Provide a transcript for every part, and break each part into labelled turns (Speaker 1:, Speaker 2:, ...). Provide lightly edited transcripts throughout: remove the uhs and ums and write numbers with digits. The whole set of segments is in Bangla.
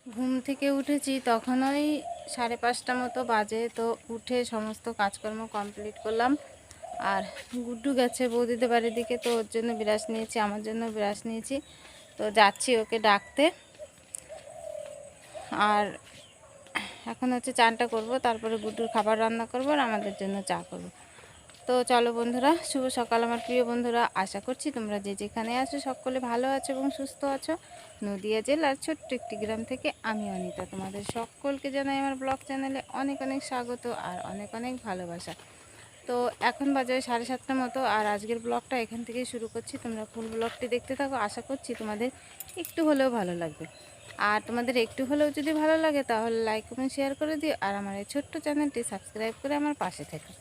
Speaker 1: ঘুম থেকে উঠেছি তখন ওই 5:30 মতো বাজে। তো উঠে সমস্ত কাজকর্ম কমপ্লিট করলাম। আর গুড্ডু গেছে বৌদিদের বাড়ির দিকে, তো ওর জন্য ব্রাশ নিয়েছি, আমার জন্য ব্রাশ নিয়েছি। তো যাচ্ছি ওকে ডাকতে। আর এখন হচ্ছে চানটা করব, তারপরে গুড্ডুর খাবার রান্না করব আর আমাদের জন্য চা করব। তো চলো বন্ধুরা, শুভ সকাল আমার প্রিয় বন্ধুরা। আশা করছি তোমরা যে যেখানে আছো সকলে ভালো আছো এবং সুস্থ আছো। নদিয়া জেলার ছোট্ট একটি গ্রাম থেকে আমি অনিতা তোমাদের সকলকে জানাই আমার ব্লগ চ্যানেলে অনেক অনেক স্বাগত আর অনেক অনেক ভালোবাসা। তো এখন বাজে 7:30 মতো, আর আজকের ব্লগটা এখান থেকেই শুরু করছি। তোমরা ফুল ব্লগটি দেখতে থাকো, আশা করছি তোমাদের একটু হলেও ভালো লাগবে। আর তোমাদের একটু হলেও যদি ভালো লাগে তাহলে লাইক কমেন্ট শেয়ার করে দিও, আর আমার এই ছোট্ট চ্যানেলটি সাবস্ক্রাইব করে আমার পাশে থেকো।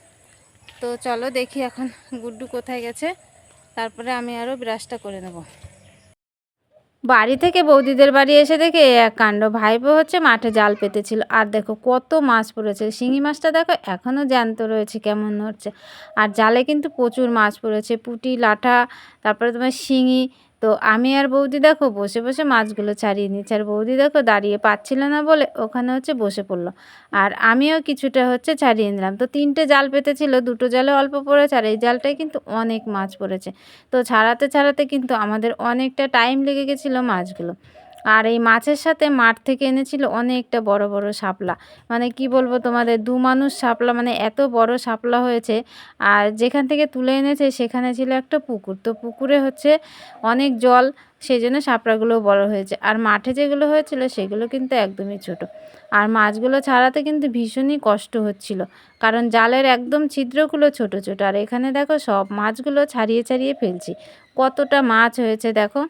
Speaker 1: তো চলো দেখি এখন গুড্ডু কোথায় গেছে, তারপরে আমি আরও ব্রাশটা করে নেব। বাড়ি থেকে বৌদিদের বাড়ি এসে দেখে এক কাণ্ড, ভাইপো হচ্ছে মাঠে জাল পেতেছিল। আর দেখো কত মাছ পড়েছে, শিঙি মাছটা দেখো এখনও জ্যান্ত রয়েছে, কেমন হচ্ছে। আর জালে কিন্তু প্রচুর মাছ পড়েছে, পুঁটি, লাঠা, তারপরে তোমার শিঙি। তো আমি আর বৌদি দেখো বসে বসে মাছগুলো ছাড়িয়ে নিচ্ছি, আর বৌদি দেখো দাঁড়িয়ে পাচ্ছিল না বলে ওখানে হচ্ছে বসে পড়লো। আর আমিও কিছুটা হচ্ছে ছাড়িয়ে নিলাম। তো 3টে জাল পেতেছিল, 2টো জালে অল্প পড়েছে আর এই জালটায় কিন্তু অনেক মাছ পড়েছে। তো ছাড়াতে ছাড়াতে কিন্তু আমাদের অনেকটা টাইম লেগে গেছিলো মাছগুলো। আর এই মাছের সাথে মাঠ থেকে এনেছিল অনেকটা বড় বড় শাপলা, মানে কি বলবো তোমাদের, 2 মানুষ শাপলা, মানে এত বড় শাপলা হয়েছে। আর যেখান থেকে তুলে এনেছে সেখানে ছিল একটা পুকুর, তো পুকুরে হচ্ছে অনেক জল, সেই জন্য শাপলাগুলো বড় হয়েছে। আর মাঠে যেগুলো হয়েছিল সেগুলো কিন্তু একদমই ছোট। আর মাছগুলো ছাড়াতে কিন্তু ভীষণই কষ্ট হচ্ছিল, কারণ জালের একদম ছিদ্রগুলো ছোট ছোট। আর এখানে দেখো সব মাছগুলো ছাড়িয়ে ছাড়িয়ে ফেলছি, কতটা মাছ হয়েছে দেখো।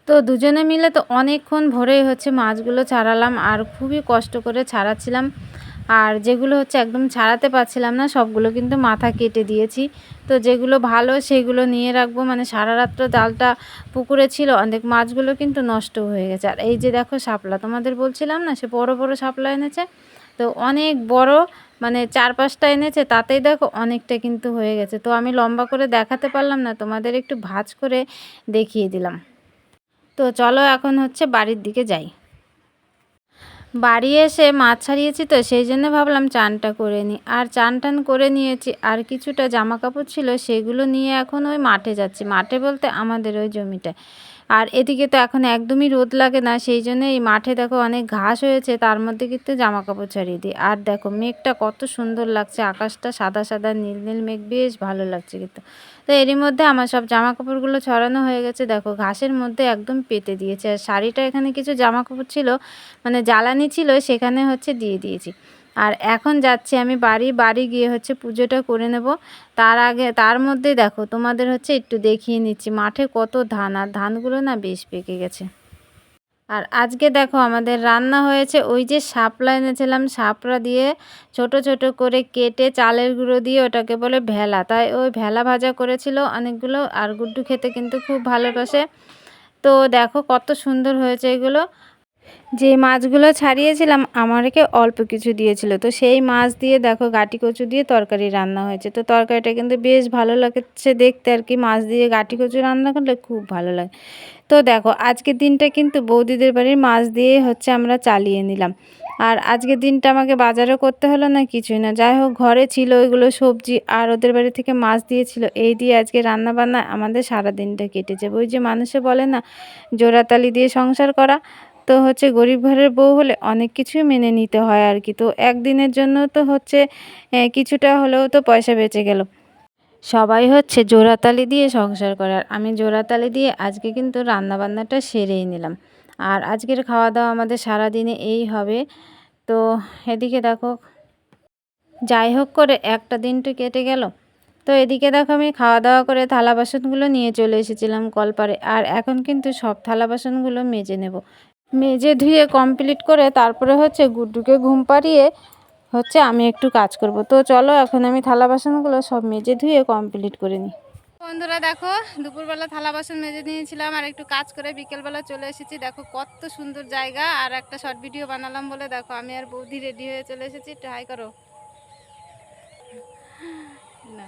Speaker 1: তো দুজনে মিলে তো অনেকক্ষণ ভরেই হচ্ছে মাছগুলো ছাড়ালাম, আর খুবই কষ্ট করে ছাড়াচ্ছিলাম। আর যেগুলো হচ্ছে একদম ছাড়াতে পারছিলাম না সবগুলো কিন্তু মাথা কেটে দিয়েছি। তো যেগুলো ভালো সেগুলো নিয়ে রাখবো, মানে সারা রাত্র জালটা পুকুরে ছিল, অনেক মাছগুলো কিন্তু নষ্ট হয়ে গেছে। আর এই যে দেখো শাপলা, তোমাদের বলছিলাম না সে বড় বড় শাপলা এনেছে, তো অনেক বড়, মানে 4-5টা এনেছে, তাতেই দেখো অনেকটা কিন্তু হয়ে গেছে। তো আমি লম্বা করে দেখাতে পারলাম না, তোমাদের একটু ভাঁজ করে দেখিয়ে দিলাম। তো চলো এখন হচ্ছে বাড়ির দিকে যাই। বাড়ি এসে মাছ ছাড়িয়েছি, তো সেই জন্য ভাবলাম চানটা করে নিই। আর চান টান করে নিয়েছি, আর কিছুটা জামা কাপড় ছিল সেগুলো নিয়ে এখন ওই মাঠে যাচ্ছি। মাঠে বলতে আমাদের ওই জমিটায়। আর এদিকে তো এখন একদমই রোদ লাগে না, সেই জন্য এই মাঠে দেখো অনেক ঘাস হয়েছে, তার মধ্যে কিন্তু জামা কাপড় ছাড়িয়ে দিই। আর দেখো মেঘটা কত সুন্দর লাগছে, আকাশটা সাদা সাদা নীল নীল মেঘ, বেশ ভালো লাগছে কিন্তু। তো এরই মধ্যে আমার সব জামা কাপড়গুলো ছড়ানো হয়ে গেছে, দেখো ঘাসের মধ্যে একদম পেতে দিয়েছে। আর শাড়িটা এখানে কিছু জামা কাপড় ছিল, মানে জ্বালানি ছিল, সেখানে হচ্ছে দিয়ে দিয়েছি। আর এখন যাচ্ছি আমি বাড়ি গিয়ে হচ্ছে পুজোটা করে নেব। তার আগে তার মধ্যে দেখো তোমাদের হচ্ছে একটু দেখিয়ে নিচ্ছি মাঠে কত ধান, আর ধানগুলো না বেশ পেকে গেছে। আর আজকে দেখো আমাদের রান্না হয়েছে ওই যে শাপলা এনেছিলাম, শাপলা দিয়ে ছোট ছোট করে কেটে চালের গুঁড়ো দিয়ে ওটাকে বলে ভেলা, তাই ওই ভেলা ভাজা করেছিল অনেকগুলো। আর গুড্ডু খেতে কিন্তু খুব ভালোবাসে। তো দেখো কত সুন্দর হয়েছে এগুলো। যে মাছগুলো ছাড়িয়েছিলাম আমাকে অল্প কিছু দিয়েছিল, তো সেই মাছ দিয়ে দেখো গাটি কচু দিয়ে তরকারি রান্না হয়েছে। তো তরকারিটা কিন্তু বেশ ভালো লাগছে দেখতে, আর কি মাছ দিয়ে গাটি কচু রান্না করলে খুব ভালো লাগে। তো দেখো আজকের দিনটা কিন্তু বৌদিদের বাড়ির মাছ দিয়ে হচ্ছে আমরা চালিয়ে নিলাম। আর আজকের দিনটা আমাকে বাজারও করতে হলো না, কিছুই না, যাই হোক ঘরে ছিল ওইগুলো সবজি, আর ওদের বাড়ি থেকে মাছ দিয়েছিল, এই দিয়ে আজকে রান্না বান্না আমাদের সারা দিনটা কেটে যাবে। ওই যে মানুষে বলে না, জোড়াতালি দিয়ে সংসার করা। তো হচ্ছে গরিব ঘরের বউ হলে অনেক কিছুই মেনে নিতে হয় আর কি। তো একদিনের জন্য তো হচ্ছে কিছুটা হলেও তো পয়সা বেঁচে গেল। সবাই হচ্ছে জোড়াতালি দিয়ে সংসার করে, আর আমি জোড়াতালি দিয়ে আজকে কিন্তু রান্নাবান্নাটা সেরেই নিলাম। আর আজকের খাওয়া দাওয়া আমাদের সারা দিনে এই হবে। তো এদিকে দেখো যাই হোক করে একটা দিন তো কেটে গেল। তো এদিকে দেখো আমি খাওয়া দাওয়া করে থালা বাসনগুলো নিয়ে চলে এসেছিলাম কলপারে, আর এখন কিন্তু সব থালা বাসনগুলো মেজে নেব। মেজে ধুয়ে কমপ্লিট করে তারপরে হচ্ছে গুড্ডুকে ঘুম পাড়িয়ে হচ্ছে আমি একটু কাজ করব। তো চলো এখন আমি থালা বাসনগুলো সব মেজে ধুয়ে কমপ্লিট করে নিই। বন্ধুরা দেখো দুপুরবেলা থালা বাসন মেজে নিয়েছিলাম, আর একটু কাজ করে বিকেলবেলা চলে এসেছি। দেখো কত সুন্দর জায়গা, আর একটা শর্ট ভিডিও বানালাম বলে দেখো আমি আর বৌদি রেডি হয়ে চলে এসেছি। একটু হাই করো, না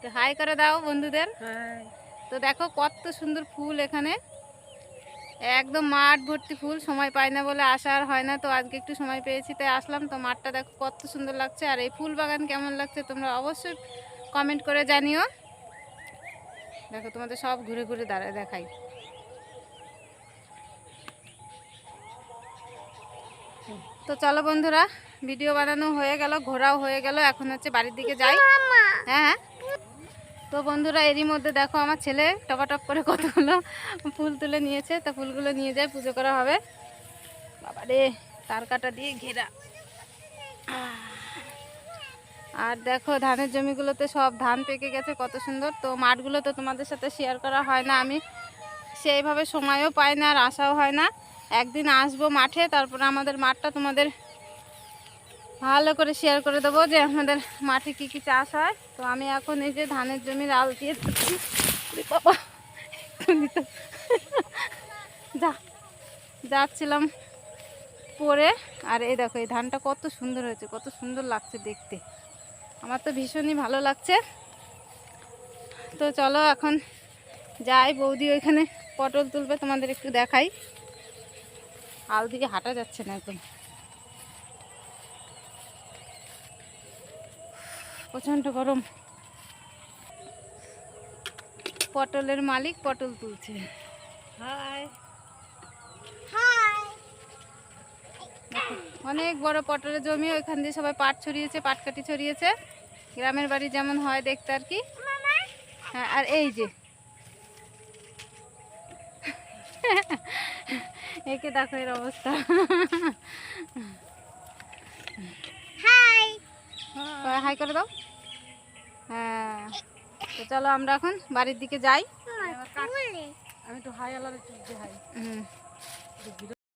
Speaker 1: তো হাই করে দাও বন্ধুদের। তো দেখো কত সুন্দর ফুল এখানে, একদম মাঠ ভর্তি ফুল, সময় পাই না বলে আসা আর হয় না, তো আজকে একটু সময় পেয়েছি তাই আসলাম। তো মাঠটা দেখো কত সুন্দর লাগছে, আর এই ফুল বাগান কেমন লাগছে তোমরা অবশ্যই কমেন্ট করে জানিও। দেখো তোমাদের সব ঘুরে ঘুরে দেখাই। তো চলো বন্ধুরা, ভিডিও বানানো হয়ে গেল, ঘোরাও হয়ে গেল, এখন হচ্ছে বাড়ির দিকে যাই। হ্যাঁ, তো বন্ধুরা এরই মধ্যে দেখো আমার ছেলে টপাটপ করে কতগুলো ফুল তুলে নিয়েছে, তো ফুলগুলো নিয়ে যায়, পুজো করা হবে। বাবারে তার কাটা দিয়ে ঘেরা। আর দেখো ধানের জমিগুলোতে সব ধান পেকে গেছে, কত সুন্দর। তো মাঠগুলো তো তোমাদের সাথে শেয়ার করা হয় না, আমি সেইভাবে সময়ও পাই না আর আসাও হয় না। একদিন আসবো মাঠে, তারপরে আমাদের মাঠটা তোমাদের ভালো করে শেয়ার করে দেবো যে আমাদের মাঠে কি কি চাষ হয়। তো আমি এখন এই যে ধানের জমির আল দিয়ে বাবা যাচ্ছিলাম পরে, আর এই দেখো এই ধানটা কত সুন্দর হয়েছে, কত সুন্দর লাগছে দেখতে, আমার তো ভীষণই ভালো লাগছে। তো চলো এখন যাই, বৌদি ওইখানে পটল তুলবে, তোমাদের একটু দেখাই। আল দিকে হাঁটা যাচ্ছে না, একদম প্রচণ্ড গরম। পটলের মালিক পটল তুলছে। হাই হাই, অনেক বড় পটলের জমি, ওইখান দিয়ে সবাই পাট ছড়িয়েছে, পাটকাঠি ছড়িয়েছে, গ্রামের বাড়ি যেমন হয় দেখতে আর কি। হ্যাঁ, আর এই যে একে দেখো এর অবস্থা। হাই হাই করে দাও। হ্যাঁ, তো চলো আমরা এখন বাড়ির দিকে যাই। আমি তো হাই আলাদা হাই।